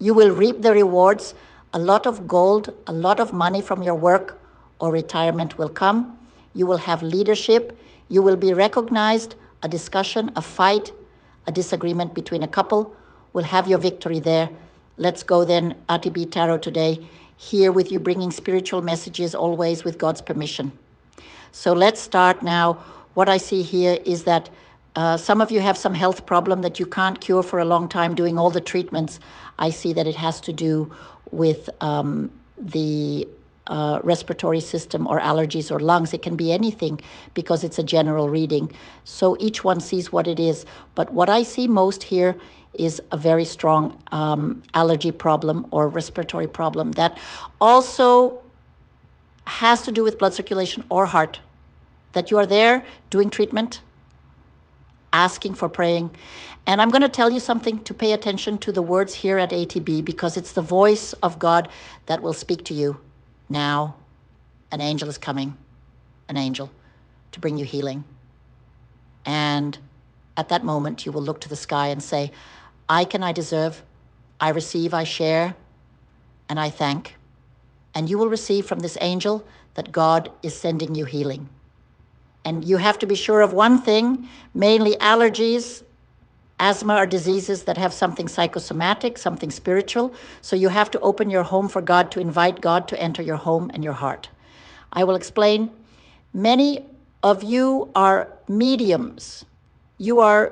You will reap the rewards. A lot of gold, a lot of money from your work or retirement will come. You will have leadership. You will be recognized. A discussion, a fight, a disagreement between a couple will have your victory there. Let's go then, RTB Tarot today, here with you, bringing spiritual messages always with God's permission. So let's start now. What I see here is that some of you have some health problem that you can't cure for a long time, doing all the treatments. I see that it has to do with the respiratory system or allergies or lungs. It can be anything because it's a general reading. So each one sees what it is. But what I see most here is a very strong allergy problem or respiratory problem that also has to do with blood circulation or heart. That you are there doing treatment, asking for praying. And I'm going to tell you something to pay attention to the words here at ATB, because it's the voice of God that will speak to you. Now, an angel is coming, an angel, to bring you healing. And at that moment, you will look to the sky and say, I deserve, I receive, I share, and I thank. And you will receive from this angel that God is sending you healing. And you have to be sure of one thing, mainly allergies, asthma are diseases that have something psychosomatic, something spiritual. So you have to open your home for God, to invite God to enter your home and your heart. I will explain. Many of you are mediums. You are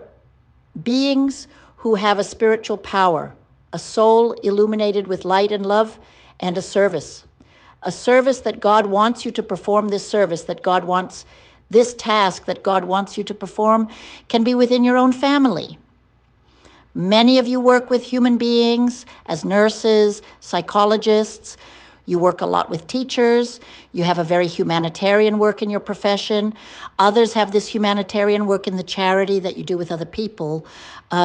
beings who have a spiritual power, a soul illuminated with light and love, and a service. A service that God wants you to perform. This service that God wants, this task that God wants you to perform, can be within your own family. Many of you work with human beings as nurses, psychologists. You work a lot with teachers. You have a very humanitarian work in your profession. Others have this humanitarian work in the charity that you do with other people,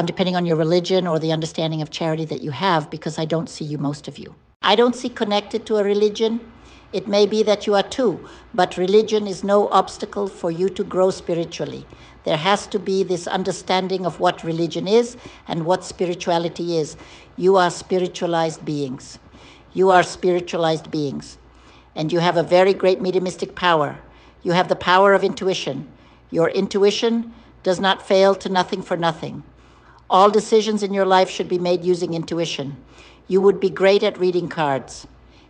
depending on your religion or the understanding of charity that you have, because I don't see you, most of you. I don't see connected to a religion. It may be that you are too, but religion is no obstacle for you to grow spiritually. There has to be this understanding of what religion is and what spirituality is. You are spiritualized beings. You are spiritualized beings. And you have a very great mediumistic power. You have the power of intuition. Your intuition does not fail to nothing for nothing. All decisions in your life should be made using intuition. You would be great at reading cards.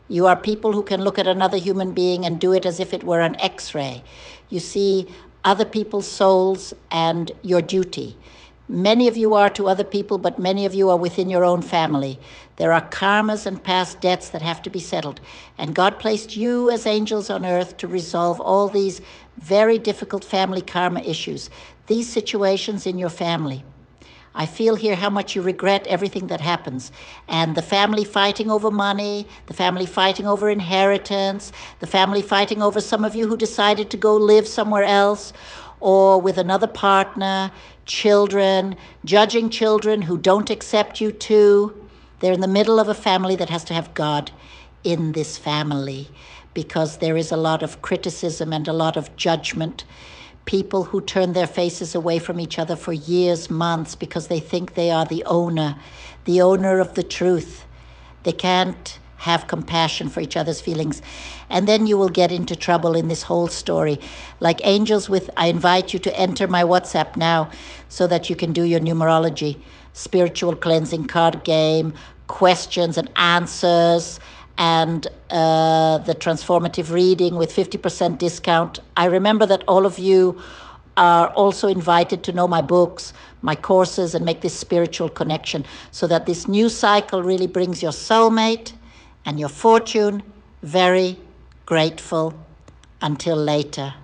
You are people who can look at another human being and do it as if it were an X-ray. You see other people's souls and your duty. Many of you are to other people, but many of you are within your own family. There are karmas and past debts that have to be settled. And God placed you as angels on earth to resolve all these very difficult family karma issues, these situations in your family. I feel here how much you regret everything that happens. And the family fighting over money, the family fighting over inheritance, the family fighting over some of you who decided to go live somewhere else or with another partner, children, judging children who don't accept you too. They're in the middle of a family that has to have God in this family, because there is a lot of criticism and a lot of judgment. People who turn their faces away from each other for years, months, because they think they are the owner of the truth. They can't have compassion for each other's feelings. And then you will get into trouble in this whole story. Like angels with, I invite you to enter my WhatsApp now so that you can do your numerology, spiritual cleansing card game, questions and answers, and the transformative reading with 50% discount. I remember that all of you are also invited to know my books, my courses, and make this spiritual connection so that this new cycle really brings your soulmate and your fortune. Very grateful. Until later.